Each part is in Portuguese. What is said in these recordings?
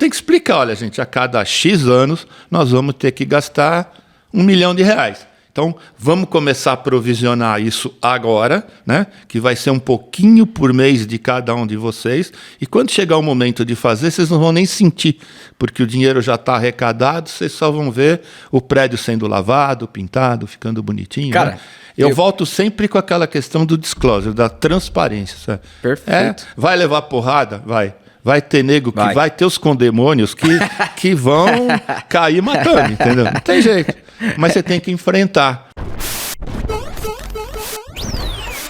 tem que explicar, olha, gente, a cada X anos nós vamos ter que gastar R$1 milhão. Então, vamos começar a provisionar isso agora, né? Que vai ser um pouquinho por mês de cada um de vocês. E quando chegar o momento de fazer, vocês não vão nem sentir, porque o dinheiro já está arrecadado, vocês só vão ver o prédio sendo lavado, pintado, ficando bonitinho. Cara, né? Eu volto sempre com aquela questão do disclosure, da transparência. Sabe? Perfeito. Vai levar porrada? Vai. Vai ter nego que vai ter os condemônios que vão cair matando, entendeu? Não tem jeito. Mas você tem que enfrentar.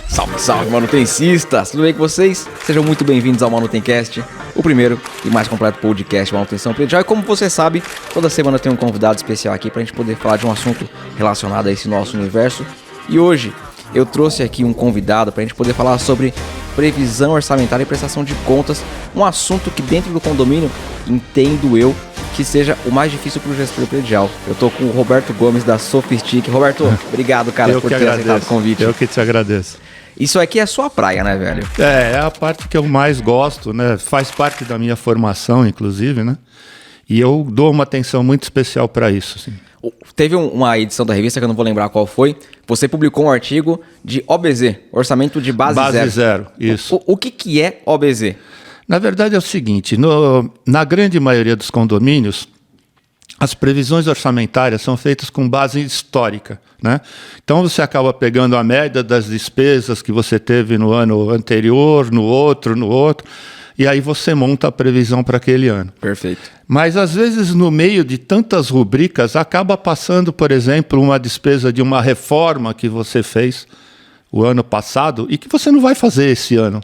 Salve, salve, manutencistas! Tudo bem com vocês? Sejam muito bem-vindos ao Manutencast, o primeiro e mais completo podcast de manutenção predial. E como você sabe, toda semana tem um convidado especial aqui pra gente poder falar de um assunto relacionado a esse nosso universo. E hoje eu trouxe aqui um convidado pra gente poder falar sobre previsão orçamentária e prestação de contas, um assunto que dentro do condomínio, entendo eu, que seja o mais difícil para o gestor predial. Eu tô com o Roberto Gomes da Sofistic. Roberto, obrigado, cara, por ter aceitado o convite. Eu que te agradeço. Isso aqui é a sua praia, né, velho? É a parte que eu mais gosto, né? Faz parte da minha formação, inclusive, né? E eu dou uma atenção muito especial para isso, assim. Teve uma edição da revista, que eu não vou lembrar qual foi, você publicou um artigo de OBZ, Orçamento de Base Zero. Base Zero, isso. O que é OBZ? Na verdade é o seguinte, na grande maioria dos condomínios, as previsões orçamentárias são feitas com base histórica, né? Então você acaba pegando a média das despesas que você teve no ano anterior, no outro, e aí você monta a previsão para aquele ano. Perfeito. Mas, às vezes, no meio de tantas rubricas, acaba passando, por exemplo, uma despesa de uma reforma que você fez o ano passado e que você não vai fazer esse ano.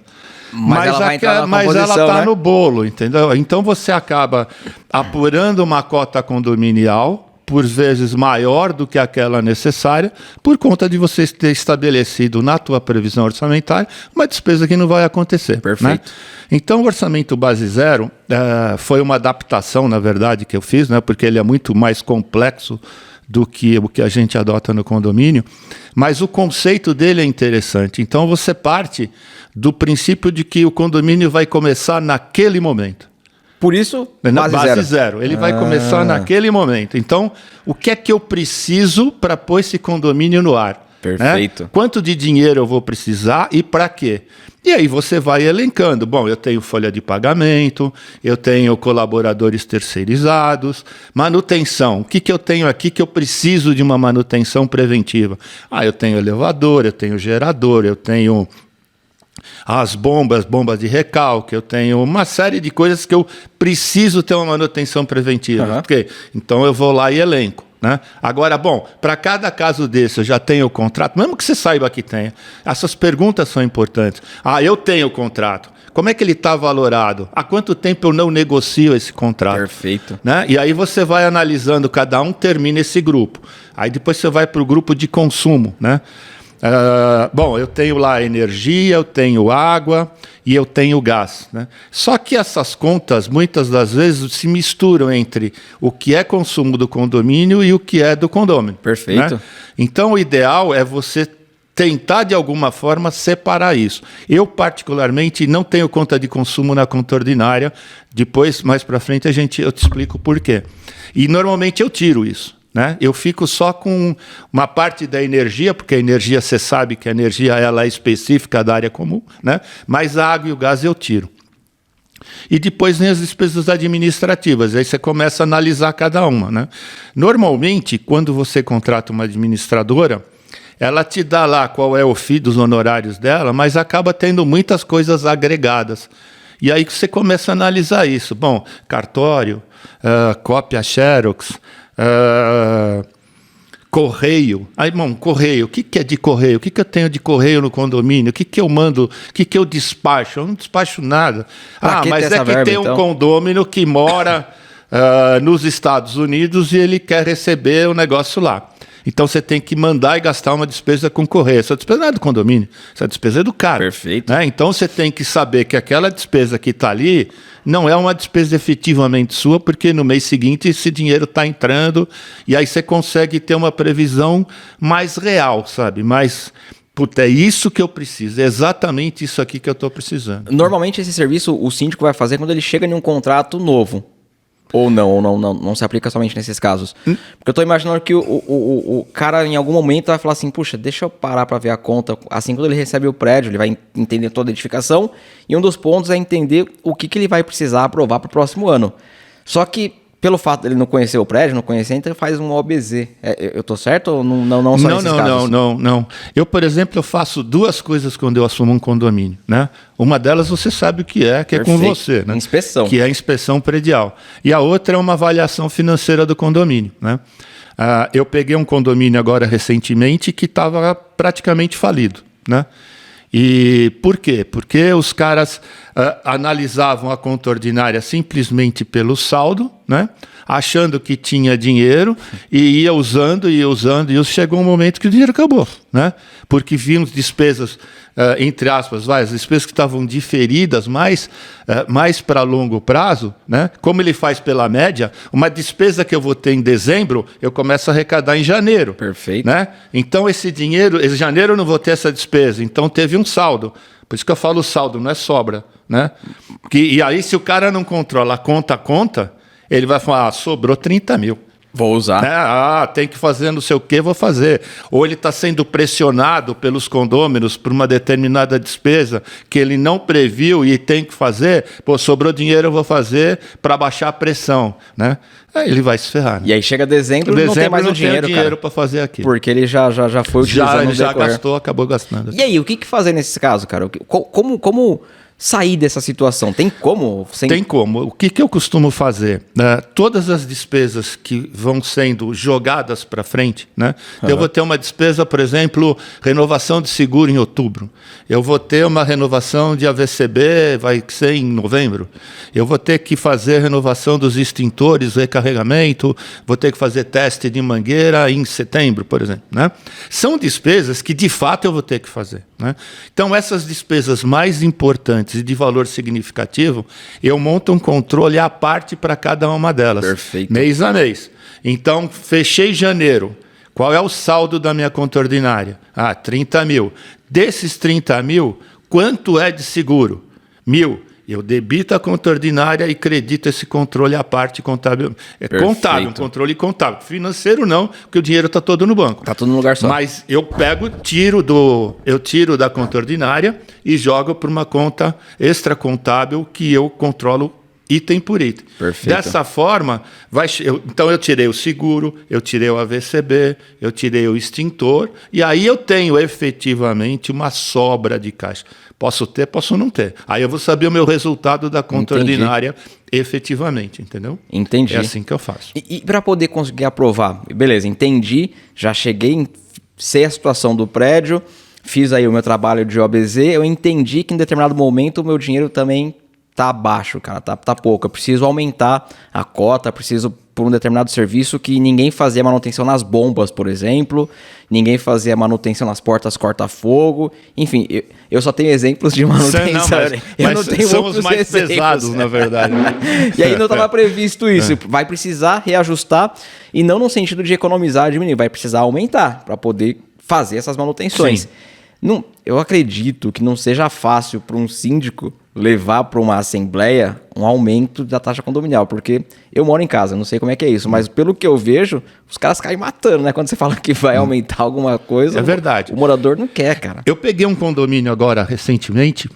Mas ela está, né, no bolo, entendeu? Então, você acaba apurando uma cota condominial, por vezes maior do que aquela necessária, por conta de você ter estabelecido na tua previsão orçamentária uma despesa que não vai acontecer. Perfeito. Né? Então, o orçamento base zero foi uma adaptação, na verdade, que eu fiz, né? Porque ele é muito mais complexo do que o que a gente adota no condomínio, mas o conceito dele é interessante. Então, você parte do princípio de que o condomínio vai começar naquele momento. Por isso, base zero. Ele vai começar naquele momento. Então, o que é que eu preciso para pôr esse condomínio no ar? Perfeito. Né? Quanto de dinheiro eu vou precisar e para quê? E aí você vai elencando. Bom, eu tenho folha de pagamento, eu tenho colaboradores terceirizados, manutenção. O que eu tenho aqui que eu preciso de uma manutenção preventiva? Eu tenho elevador, eu tenho gerador, eu tenho as bombas de recalque, eu tenho uma série de coisas que eu preciso ter uma manutenção preventiva. Okay? Então eu vou lá e elenco. Né? Agora, bom, para cada caso desse eu já tenho o contrato, mesmo que você saiba que tenha. Essas perguntas são importantes. Eu tenho o contrato. Como é que ele está valorado? Há quanto tempo eu não negocio esse contrato? Perfeito. Né? E aí você vai analisando, cada um termina esse grupo. Aí depois você vai para o grupo de consumo, né? Bom, eu tenho lá energia, eu tenho água e eu tenho gás, né? Só que essas contas, muitas das vezes, se misturam entre o que é consumo do condomínio e o que é do condomínio. Perfeito. Né? Então, o ideal é você tentar, de alguma forma, separar isso. Eu, particularmente, não tenho conta de consumo na conta ordinária. Depois, mais para frente, eu te explico por quê. E, normalmente, eu tiro isso. Né? Eu fico só com uma parte da energia, porque a energia, você sabe que a energia ela é específica da área comum, né? Mas a água e o gás eu tiro. E depois vem as despesas administrativas, aí você começa a analisar cada uma. Né? Normalmente, quando você contrata uma administradora, ela te dá lá qual é o FII dos honorários dela, mas acaba tendo muitas coisas agregadas. E aí você começa a analisar isso. Bom, cartório, cópia Xerox, correio. Aí, bom, correio. O que é de correio? O que eu tenho de correio no condomínio? O que eu mando? O que eu despacho? Eu não despacho nada. Mas é que tem um condômino que mora nos Estados Unidos e ele quer receber o negócio lá. Então você tem que mandar e gastar uma despesa com correio. Essa despesa não é do condomínio, essa despesa é do cara. Perfeito. Né? Então você tem que saber que aquela despesa que está ali não é uma despesa efetivamente sua, porque no mês seguinte esse dinheiro está entrando e aí você consegue ter uma previsão mais real, sabe? Mais... Puta, é isso que eu preciso, é exatamente isso aqui que eu estou precisando. Normalmente esse serviço o síndico vai fazer quando ele chega em um contrato novo. Ou não se aplica somente nesses casos. Porque eu tô imaginando que o cara em algum momento vai falar assim, puxa, deixa eu parar para ver a conta. Assim, quando ele recebe o prédio, ele vai entender toda a edificação, e um dos pontos é entender o que ele vai precisar aprovar para o próximo ano. Só que, pelo fato dele não conhecer o prédio, não conhecer, então ele faz um OBZ. Eu tô certo ou não só nesses casos? Não. Eu, por exemplo, eu faço duas coisas quando eu assumo um condomínio, né? Uma delas você sabe o que é com você, né? Inspeção. Que é a inspeção predial. E a outra é uma avaliação financeira do condomínio, né? Eu peguei um condomínio agora recentemente que estava praticamente falido, né? E por quê? Porque os caras analisavam a conta ordinária simplesmente pelo saldo, né? Achando que tinha dinheiro e ia usando, e chegou um momento que o dinheiro acabou, né? Porque vinham despesas, entre aspas, as despesas que estavam diferidas mais para longo prazo, né? Como ele faz pela média, uma despesa que eu vou ter em dezembro, eu começo a arrecadar em janeiro. Perfeito. Né? Então esse dinheiro, em janeiro eu não vou ter essa despesa, então teve um saldo. Por isso que eu falo saldo, não é sobra, né? E aí se o cara não controla a conta, ele vai falar, sobrou 30 mil. Vou usar. Tem que fazer não sei o que, vou fazer. Ou ele está sendo pressionado pelos condôminos por uma determinada despesa que ele não previu e tem que fazer. Pô, sobrou dinheiro, eu vou fazer para baixar a pressão, né? Aí ele vai se ferrar. Né? E aí chega dezembro, não tem mais o dinheiro para fazer aquilo. Porque ele já foi utilizando. Ele já gastou, acabou gastando. E aí, o que fazer nesse caso, cara? Como sair dessa situação? Tem como? Tem como. O que eu costumo fazer? Todas as despesas que vão sendo jogadas para frente, né? Eu vou ter uma despesa, por exemplo, renovação de seguro em outubro. Eu vou ter uma renovação de AVCB, vai ser em novembro. Eu vou ter que fazer renovação dos extintores, recarregamento, vou ter que fazer teste de mangueira em setembro, por exemplo, né? São despesas que, de fato, eu vou ter que fazer, né? Então, essas despesas mais importantes e de valor significativo, eu monto um controle à parte para cada uma delas. Perfeito. Mês a mês. Então, fechei janeiro. Qual é o saldo da minha conta ordinária? 30 mil. Desses 30 mil, quanto é de seguro? 1.000. Eu debito a conta ordinária e credito esse controle à parte contábil. Contábil, um controle contábil. Financeiro não, porque o dinheiro está todo no banco. Está tudo no lugar só. Mas eu pego, tiro da conta ordinária e jogo para uma conta extra contábil que eu controlo item por item. Perfeito. Dessa forma, então eu tirei o seguro, eu tirei o AVCB, eu tirei o extintor, e aí eu tenho efetivamente uma sobra de caixa. Posso ter, posso não ter. Aí eu vou saber o meu resultado da conta ordinária efetivamente, entendeu? Entendi. É assim que eu faço. E para poder conseguir aprovar, beleza, entendi, já cheguei, sei a situação do prédio, fiz aí o meu trabalho de OBZ, eu entendi que em determinado momento o meu dinheiro também tá baixo, cara, tá pouco. Eu preciso aumentar a cota, preciso por um determinado serviço que ninguém fazia manutenção nas bombas, por exemplo, ninguém fazia manutenção nas portas corta-fogo, enfim, eu só tenho exemplos de manutenção. Eu não tenho são os mais exemplos. Pesados, na verdade. E aí não estava previsto isso. Vai precisar reajustar, e não no sentido de economizar, diminuir, vai precisar aumentar para poder fazer essas manutenções. Não, eu acredito que não seja fácil para um síndico levar para uma assembleia um aumento da taxa condominial, porque eu moro em casa, não sei como é que é isso, mas pelo que eu vejo, os caras caem matando, né? Quando você fala que vai aumentar alguma coisa, é verdade. O morador não quer, cara. Eu peguei um condomínio agora, recentemente,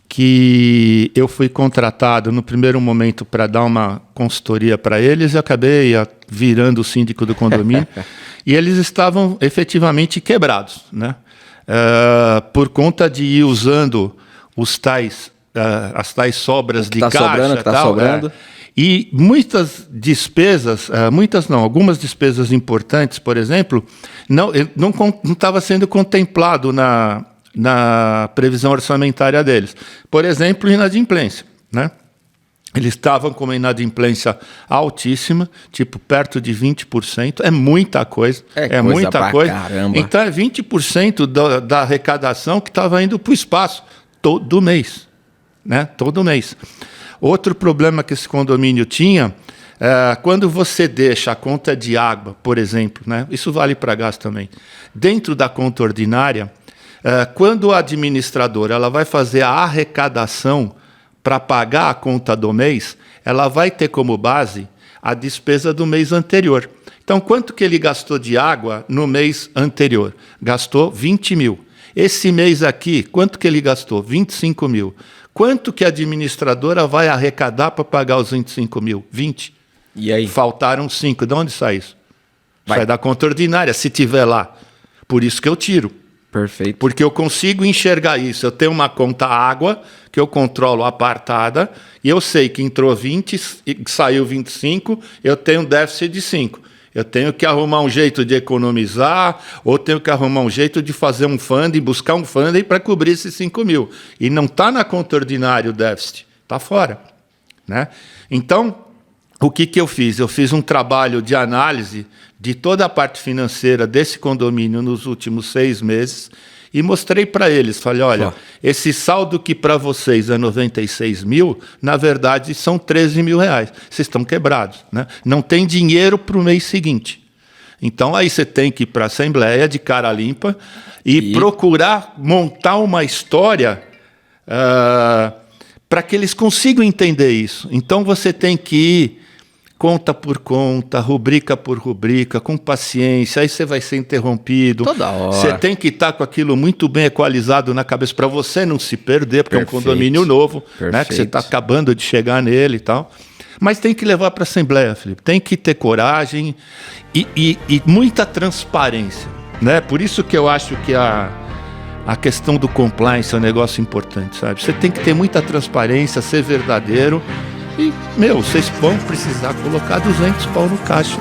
que eu fui contratado no primeiro momento para dar uma consultoria para eles e acabei virando o síndico do condomínio e eles estavam efetivamente quebrados, né? Por conta de ir usando as tais sobras de caixa, sobrando. E muitas despesas, algumas despesas importantes, por exemplo, não estava sendo contemplado na previsão orçamentária deles. Por exemplo, inadimplência, né? Eles estavam com uma inadimplência altíssima, tipo perto de 20%. É muita coisa. É muita coisa. Caramba. Então é 20% da arrecadação que estava indo para o espaço todo mês. Né? Todo mês. Outro problema que esse condomínio tinha, quando você deixa a conta de água, por exemplo, né? Isso vale para gás também, dentro da conta ordinária, quando a administradora ela vai fazer a arrecadação para pagar a conta do mês, ela vai ter como base a despesa do mês anterior. Então, quanto que ele gastou de água no mês anterior? Gastou 20 mil. Esse mês aqui, quanto que ele gastou? 25 mil. Quanto que a administradora vai arrecadar para pagar os 25 mil? 20. E aí? Faltaram 5. De onde sai isso? Sai da conta ordinária, se tiver lá. Por isso que eu tiro. Perfeito. Porque eu consigo enxergar isso. Eu tenho uma conta água, que eu controlo apartada, e eu sei que entrou 20 e saiu 25, eu tenho um déficit de 5. Eu tenho que arrumar um jeito de economizar, ou tenho que arrumar um jeito de fazer um funding, buscar um funding para cobrir esses 5 mil. E não está na conta ordinária o déficit, está fora. Né? Então, o que eu fiz? Eu fiz um trabalho de análise de toda a parte financeira desse condomínio nos últimos 6 meses e mostrei para eles. Falei, olha, esse saldo que para vocês é 96 mil, na verdade são 13 mil reais. Vocês estão quebrados. Né? Não tem dinheiro para o mês seguinte. Então aí você tem que ir para a Assembleia de cara limpa e procurar montar uma história para que eles consigam entender isso. Então você tem que ir conta por conta, rubrica por rubrica, com paciência, aí você vai ser interrompido. Toda hora. Você tem que estar com aquilo muito bem equalizado na cabeça para você não se perder, porque é um condomínio novo, né, que você está acabando de chegar nele e tal. Mas tem que levar para a Assembleia, Felipe. Tem que ter coragem e muita transparência. Né? Por isso que eu acho que a questão do compliance é um negócio importante, sabe? Você tem que ter muita transparência, ser verdadeiro. E, vocês vão precisar colocar 200 pau no caixa.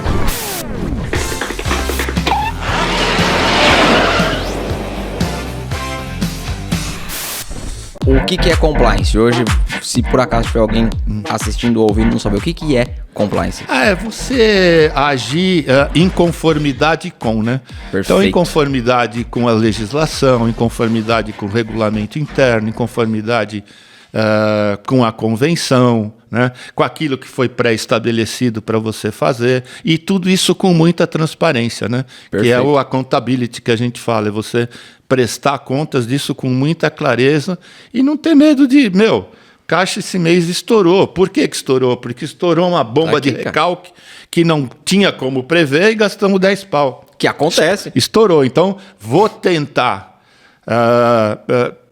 O que é compliance? Hoje, se por acaso tiver alguém assistindo ou ouvindo não saber o que é compliance. É você agir em conformidade com, né? Perfeito. Então, em conformidade com a legislação, em conformidade com o regulamento interno, em conformidade com a convenção, né? Com aquilo que foi pré-estabelecido para você fazer, e tudo isso com muita transparência, né? Que é o accountability que a gente fala, é você prestar contas disso com muita clareza e não ter medo de, caixa esse mês estourou. Por que estourou? Porque estourou uma bomba de recalque que não tinha como prever e gastamos 10 pau. Que acontece. Estourou. Então, vou tentar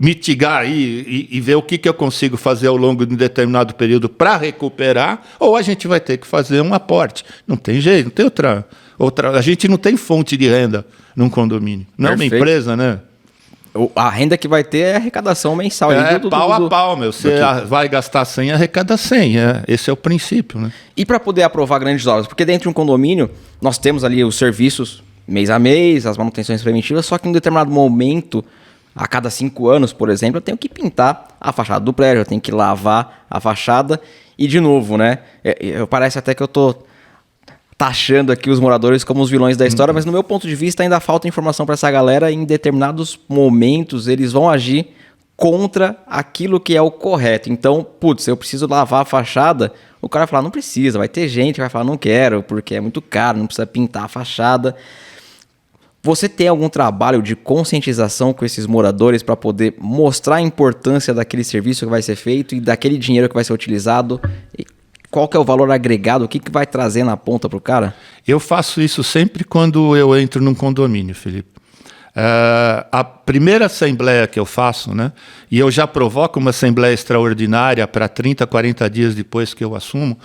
mitigar e ver o que eu consigo fazer ao longo de um determinado período para recuperar, ou a gente vai ter que fazer um aporte. Não tem jeito, não tem outra. A gente não tem fonte de renda num condomínio. Não é uma empresa, né? A renda que vai ter é a arrecadação mensal. Pau a pau, Você vai gastar 100, arrecada 100. Esse é o princípio, né? E para poder aprovar grandes obras? Porque dentro de um condomínio, nós temos ali os serviços mês a mês, as manutenções preventivas, só que em um determinado momento, a cada 5 anos, por exemplo, eu tenho que pintar a fachada do prédio, eu tenho que lavar a fachada e, de novo, né? Parece até que eu tô taxando aqui os moradores como os vilões da história, mas no meu ponto de vista ainda falta informação para essa galera. Em determinados momentos eles vão agir contra aquilo que é o correto. Então, eu preciso lavar a fachada, o cara vai falar, não precisa, vai ter gente que vai falar, não quero, porque é muito caro, não precisa pintar a fachada. Você tem algum trabalho de conscientização com esses moradores para poder mostrar a importância daquele serviço que vai ser feito e daquele dinheiro que vai ser utilizado? Qual que é o valor agregado? O que vai trazer na ponta para o cara? Eu faço isso sempre quando eu entro num condomínio, Felipe. A primeira assembleia que eu faço, né, e eu já provoco uma assembleia extraordinária para 30, 40 dias depois que eu assumo,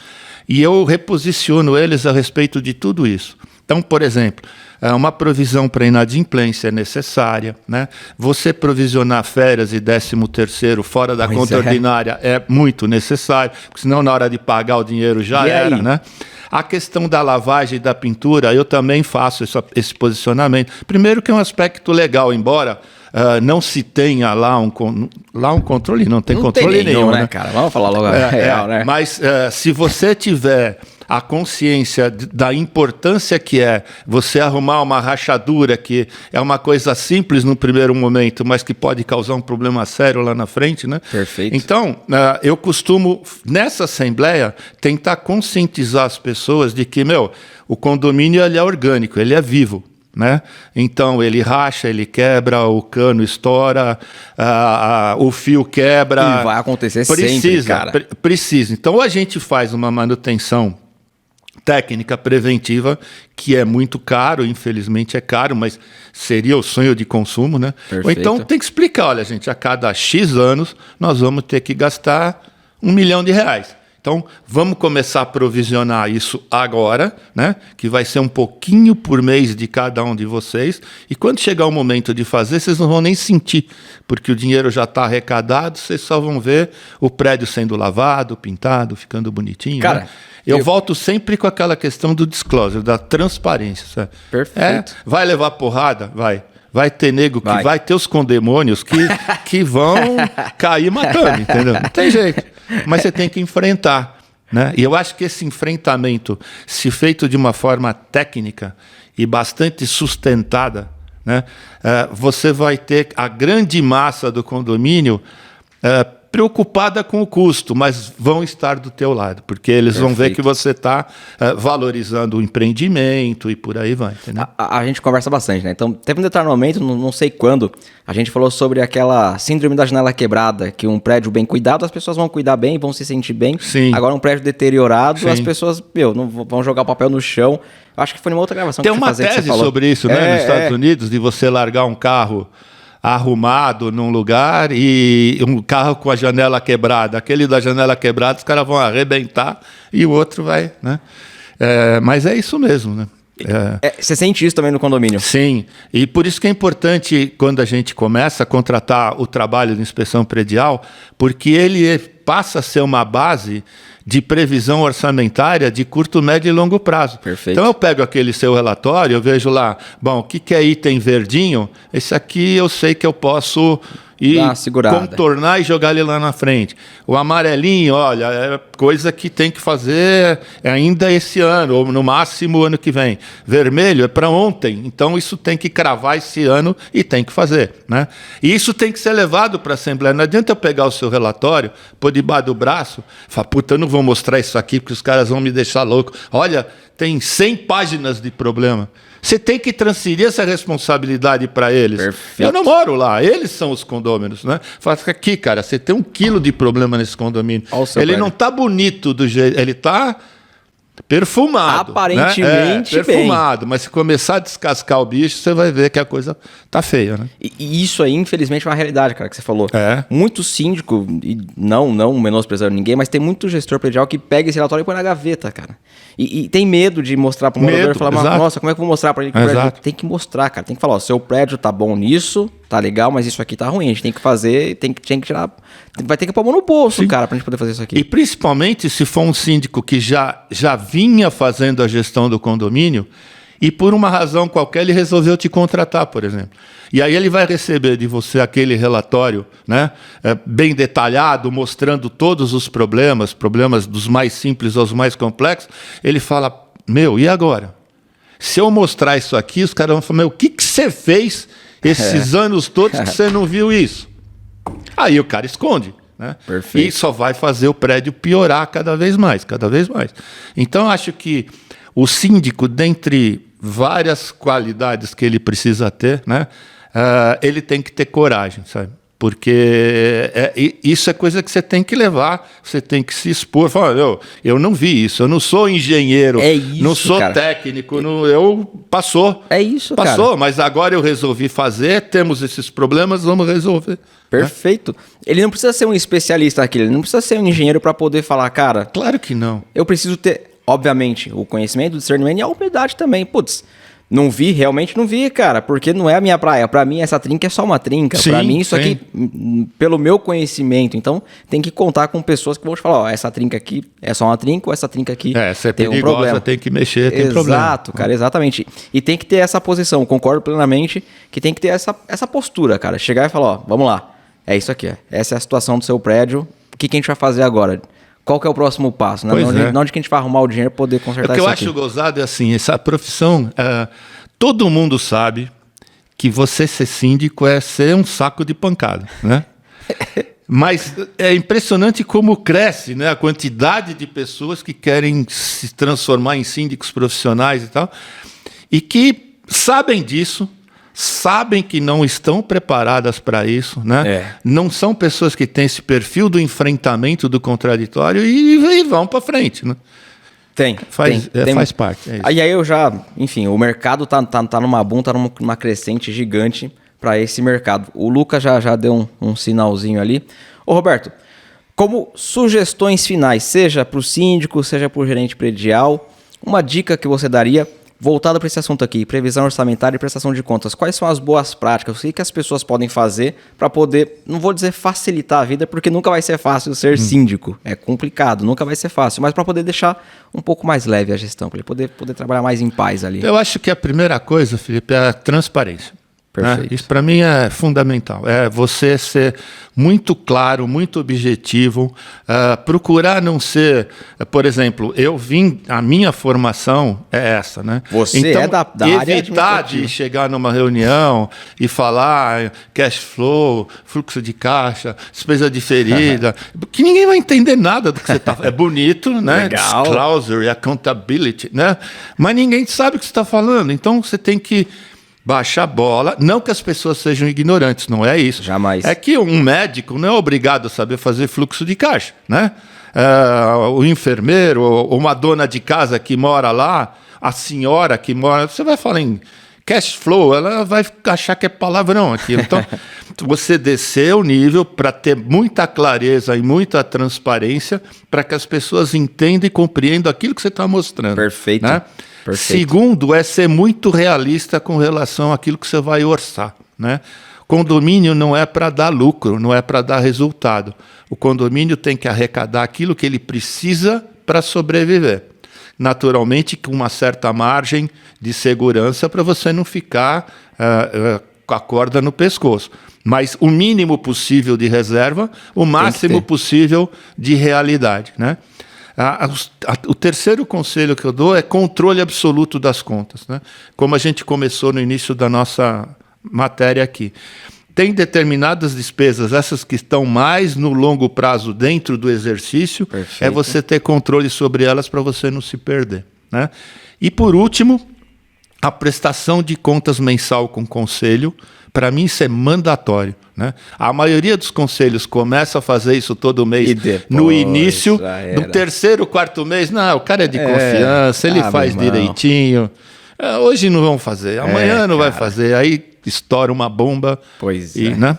e eu reposiciono eles a respeito de tudo isso. Então, por exemplo, uma provisão para inadimplência é necessária, né? Você provisionar férias e 13º fora da conta ordinária é muito necessário, porque senão na hora de pagar o dinheiro já era, né? A questão da lavagem e da pintura, eu também faço esse posicionamento. Primeiro que é um aspecto legal, embora não se tenha lá um controle, não tem controle nenhum, né, cara? Vamos falar logo a real, né? Mas se você tiver a consciência da importância que é você arrumar uma rachadura, que é uma coisa simples no primeiro momento, mas que pode causar um problema sério lá na frente, né? Perfeito. Então, eu costumo, nessa assembleia, tentar conscientizar as pessoas de que, o condomínio ele é orgânico, ele é vivo. né? Então ele racha, ele quebra, o cano estoura, o fio quebra. E vai acontecer sempre, cara. Precisa. Então a gente faz uma manutenção técnica preventiva, que é muito caro, infelizmente é caro, mas seria o sonho de consumo, né? Perfeito. Ou então tem que explicar, olha, gente, a cada X anos nós vamos ter que gastar R$1 milhão. Então, vamos começar a provisionar isso agora, né? Que vai ser um pouquinho por mês de cada um de vocês. E quando chegar o momento de fazer, vocês não vão nem sentir, porque o dinheiro já está arrecadado, vocês só vão ver o prédio sendo lavado, pintado, ficando bonitinho. Cara, né? Eu volto sempre com aquela questão do disclosure, da transparência. Sabe? Perfeito. Vai levar porrada? Vai. Vai ter nego que vai ter os condemônios que vão cair matando, entendeu? Não tem jeito. Mas você tem que enfrentar, né? E eu acho que esse enfrentamento, se feito de uma forma técnica e bastante sustentada, né, você vai ter a grande massa do condomínio preocupada com o custo, mas vão estar do teu lado, porque eles vão ver que você está valorizando o empreendimento e por aí vai. A gente conversa bastante, né? Então, teve um determinado momento, não sei quando, a gente falou sobre aquela síndrome da janela quebrada, que um prédio bem cuidado, as pessoas vão cuidar bem, vão se sentir bem. Sim. Agora, um prédio deteriorado, Sim. as pessoas, não vão jogar o papel no chão. Eu acho que foi numa outra gravação Tem que uma tese sobre isso, né, nos Estados Unidos, de você largar um carro arrumado num lugar e um carro com a janela quebrada. Aquele da janela quebrada, os caras vão arrebentar e o outro vai, né? Mas é isso mesmo, né? Você sente isso também no condomínio? Sim, e por isso que é importante quando a gente começa a contratar o trabalho de inspeção predial, porque ele passa a ser uma base de previsão orçamentária de curto, médio e longo prazo. Perfeito. Então eu pego aquele seu relatório, eu vejo lá, bom, o que é item verdinho? Esse aqui eu sei que eu posso ir contornar e jogar ele lá na frente. O amarelinho, olha, é coisa que tem que fazer ainda esse ano, ou no máximo ano que vem. Vermelho é para ontem, então isso tem que cravar esse ano e tem que fazer, né? E isso tem que ser levado para a Assembleia. Não adianta eu pegar o seu relatório, pôr debaixo do braço, falar, puta, eu não vou mostrar isso aqui porque os caras vão me deixar louco. Olha, tem 100 páginas de problema. Você tem que transferir essa responsabilidade para eles. Perfeito. Eu não moro lá, eles são os condôminos, né? Fala aqui, cara, você tem 1 quilo de problema nesse condomínio. Ele não está bonito do jeito, ele está perfumado. Aparentemente né? Perfumado, mas se começar a descascar o bicho, você vai ver que a coisa tá feia, né? E isso aí, infelizmente, é uma realidade, cara, que você falou. Muito síndico, e não menosprezando ninguém, mas tem muito gestor predial que pega esse relatório e põe na gaveta, cara. E tem medo de mostrar para o morador e falar, nossa, como é que eu vou mostrar para ele que o prédio... Tem que mostrar, cara. Tem que falar, ó, seu prédio tá bom nisso, tá legal, mas isso aqui tá ruim. A gente tem que fazer, tem que tirar... Vai ter que pôr a mão no bolso, sim, cara, pra gente poder fazer isso aqui. E principalmente se for um síndico que já vinha fazendo a gestão do condomínio e por uma razão qualquer ele resolveu te contratar, por exemplo. E aí ele vai receber de você aquele relatório, né, bem detalhado, mostrando todos os problemas dos mais simples aos mais complexos. Ele fala, e agora? Se eu mostrar isso aqui, os caras vão falar, o que você fez esses anos todos que você não viu isso? Aí o cara esconde, né? Perfeito. E só vai fazer o prédio piorar cada vez mais, cada vez mais. Então, acho que o síndico, dentre várias qualidades que ele precisa ter, né, ele tem que ter coragem, sabe? Porque isso é coisa que você tem que levar, você tem que se expor. Falar, eu não vi isso, eu não sou engenheiro, não sou técnico, passou. É isso, passou, cara. Mas agora eu resolvi fazer, temos esses problemas, vamos resolver. Perfeito. Ele não precisa ser um especialista naquilo, ele não precisa ser um engenheiro para poder falar, cara... Claro que não. Eu preciso ter, obviamente, o conhecimento, o discernimento e a humildade também. Putz, realmente não vi, cara, porque não é a minha praia. Pra mim, essa trinca é só uma trinca. Sim, pra mim, isso aqui, pelo meu conhecimento, então, tem que contar com pessoas que vão te falar, ó, essa trinca aqui é só uma trinca ou essa trinca aqui tem um problema. Tem que mexer, tem problema. Exato, cara, exatamente. E tem que ter essa posição, concordo plenamente, que tem que ter essa postura, cara. Chegar e falar, ó, vamos lá, é isso aqui, essa é a situação do seu prédio, o que a gente vai fazer agora? Qual que é o próximo passo? Né? Onde que a gente vai arrumar o dinheiro para poder consertar isso aqui? O que eu acho gozado é assim, essa profissão, todo mundo sabe que você ser síndico é ser um saco de pancada, né? Mas é impressionante como cresce, né, a quantidade de pessoas que querem se transformar em síndicos profissionais e tal, e que sabem disso, sabem que não estão preparadas para isso, né? Não são pessoas que têm esse perfil do enfrentamento do contraditório e vão para frente, né? Faz parte. É isso. E aí enfim, o mercado tá numa boom, tá numa crescente gigante para esse mercado. O Lucas já deu um sinalzinho ali. Ô Roberto, como sugestões finais, seja para o síndico, seja para o gerente predial, uma dica que você daria voltada para esse assunto aqui, previsão orçamentária e prestação de contas. Quais são as boas práticas? O que as pessoas podem fazer para poder, não vou dizer facilitar a vida, porque nunca vai ser fácil ser síndico. É complicado, nunca vai ser fácil, mas para poder deixar um pouco mais leve a gestão, para ele poder trabalhar mais em paz ali. Eu acho que a primeira coisa, Felipe, é a transparência. Perfeito. Isso para mim é fundamental. É você ser muito claro, muito objetivo, procurar não ser, por exemplo, a minha formação é essa, né? Você então, é da área evitar de chegar numa reunião e falar cash flow, fluxo de caixa, despesa diferida, que ninguém vai entender nada do que você está. É bonito, né? Legal. Disclosure, accountability, né? Mas ninguém sabe o que você está falando. Então você tem que baixa a bola, não que as pessoas sejam ignorantes, não é isso. Jamais. É que um médico não é obrigado a saber fazer fluxo de caixa, né? O enfermeiro, ou uma dona de casa que mora lá, a senhora que mora, você vai falar em cash flow, ela vai achar que é palavrão aquilo. Então, você descer o nível para ter muita clareza e muita transparência para que as pessoas entendam e compreendam aquilo que você está mostrando. Perfeito. Né? Perfeito. Segundo, é ser muito realista com relação àquilo que você vai orçar, né? Condomínio não é para dar lucro, não é para dar resultado. O condomínio tem que arrecadar aquilo que ele precisa para sobreviver. Naturalmente, com uma certa margem de segurança para você não ficar com a corda no pescoço. Mas o mínimo possível de reserva, o máximo possível de realidade, né? O terceiro conselho que eu dou é controle absoluto das contas, né? Como a gente começou no início da nossa matéria aqui. Tem determinadas despesas, essas que estão mais no longo prazo dentro do exercício, Perfeito. É você ter controle sobre elas para você não se perder, né? E por último, a prestação de contas mensal com o conselho, para mim isso é mandatório, né? A maioria dos conselhos começa a fazer isso todo mês, depois, no início, no terceiro, quarto mês, não, o cara é de confiança, ele faz direitinho. Hoje não vão fazer, amanhã não vai fazer, aí estoura uma bomba. Pois né?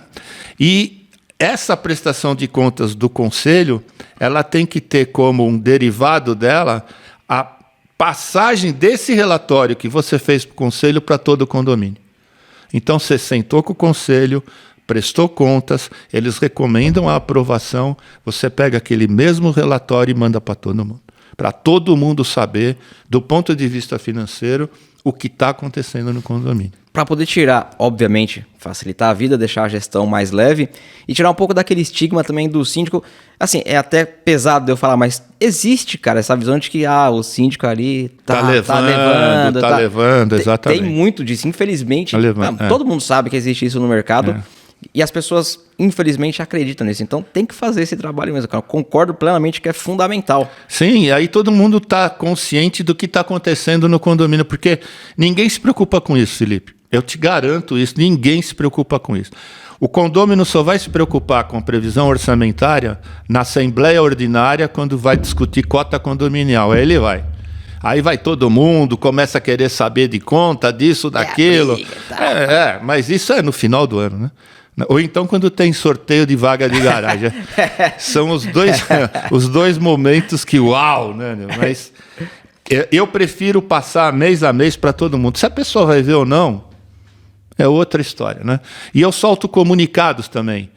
E essa prestação de contas do conselho, ela tem que ter como um derivado dela a passagem desse relatório que você fez para o conselho para todo o condomínio. Então, você sentou com o conselho, prestou contas, eles recomendam a aprovação, você pega aquele mesmo relatório e manda para todo mundo. Para todo mundo saber, do ponto de vista financeiro, o que está acontecendo no condomínio. Para poder tirar, obviamente, facilitar a vida, deixar a gestão mais leve e tirar um pouco daquele estigma também do síndico. Assim, é até pesado de eu falar, mas existe, cara, essa visão de que o síndico ali tá levando, exatamente. Tem muito disso, infelizmente. Todo mundo sabe que existe isso no mercado. E as pessoas, infelizmente, acreditam nisso. Então, tem que fazer esse trabalho mesmo, cara. Concordo plenamente que é fundamental. Sim, e aí todo mundo está consciente do que está acontecendo no condomínio, porque ninguém se preocupa com isso, Felipe. Eu te garanto isso, ninguém se preocupa com isso. O condômino só vai se preocupar com previsão orçamentária na Assembleia Ordinária quando vai discutir cota condominial. Aí ele vai. Aí vai todo mundo, começa a querer saber de conta, disso, daquilo. Mas isso é no final do ano, né? Ou então quando tem sorteio de vaga de garagem. São os dois momentos que uau, né? Mas eu prefiro passar mês a mês para todo mundo. Se a pessoa vai ver ou não, é outra história, né? E eu solto comunicados também.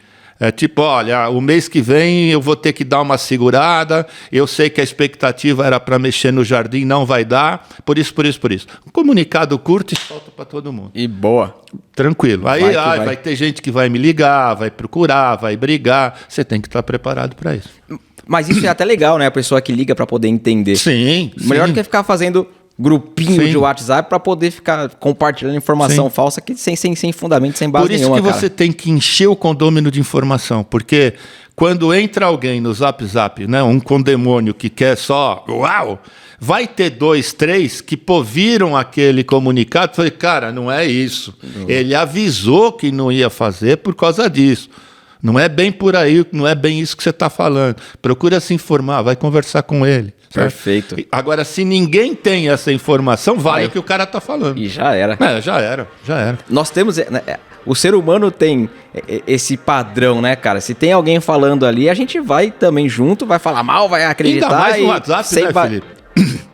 Tipo, olha, o mês que vem eu vou ter que dar uma segurada, eu sei que a expectativa era para mexer no jardim, não vai dar, por isso. Um comunicado curto e solto para todo mundo. E boa. Tranquilo. Aí vai ter gente que vai me ligar, vai procurar, vai brigar, você tem que estar preparado para isso. Mas isso é até legal, né? A pessoa que liga para poder entender. Sim. Melhor do que ficar fazendo grupinho Sim. de WhatsApp para poder ficar compartilhando informação Sim. falsa que sem fundamento, sem base Por isso nenhuma, que você tem que encher o condômino de informação, porque quando entra alguém no Zap, né, um condemônio que quer só, uau, vai ter 2, 3 que viram aquele comunicado e falei, cara, não é isso. Ele avisou que não ia fazer por causa disso. Não é bem por aí, não é bem isso que você está falando. Procura se informar, vai conversar com ele. Certo? Perfeito. Agora, se ninguém tem essa informação, vale o que o cara está falando. E já era. Já era. Nós temos... O ser humano tem esse padrão, né, cara? Se tem alguém falando ali, a gente vai também junto, vai falar mal, vai acreditar. Ainda mais no WhatsApp, né, Felipe?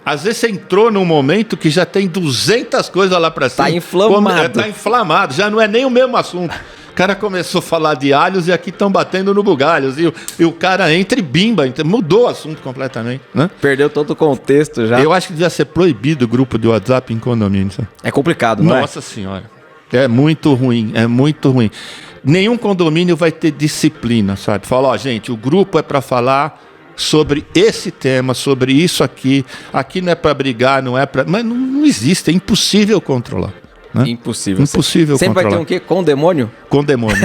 Às vezes você entrou num momento que já tem 200 coisas lá pra cima. Tá inflamado. Tá inflamado, já não é nem o mesmo assunto. O cara começou a falar de alhos e aqui estão batendo no bugalhos. E o cara entra e bimba, mudou o assunto completamente. Né? Perdeu todo o contexto já. Eu acho que devia ser proibido o grupo de WhatsApp em condomínio. Sabe? É complicado, não é? Nossa Senhora. É muito ruim, é muito ruim. Nenhum condomínio vai ter disciplina, sabe? Fala, ó, gente, o grupo é para falar sobre esse tema, sobre isso aqui. Aqui não é para brigar, não é para... Mas não existe, é impossível controlar. Né? Impossível. Impossível Sempre controlar. vai ter um quê? Com demônio? Com demônio.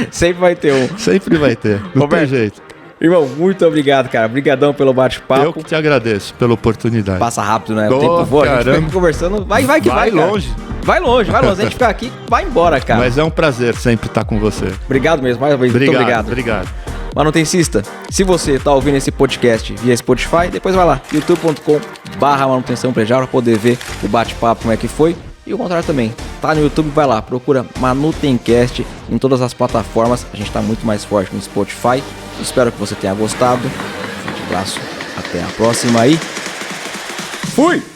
Sempre vai ter um. Sempre vai ter, não Roberto, tem jeito. Irmão, muito obrigado, cara. Obrigadão pelo bate-papo. Eu que te agradeço pela oportunidade. Passa rápido, né? Oh, o tempo voa, a gente caramba. fica conversando. Vai que vai, Vai cara. longe. Vai longe. Se a gente ficar aqui, vai embora, cara. Mas é um prazer sempre estar com você. Obrigado mesmo, mais uma vez. Muito obrigado. Obrigado. Manutencista, se você tá ouvindo esse podcast via Spotify, depois vai lá, youtube.com/manutenção predial para poder ver o bate-papo, como é que foi. E o contrário também, tá no YouTube, vai lá, procura Manutencast em todas as plataformas. A gente tá muito mais forte no Spotify. Espero que você tenha gostado. Um forte abraço, até a próxima e fui!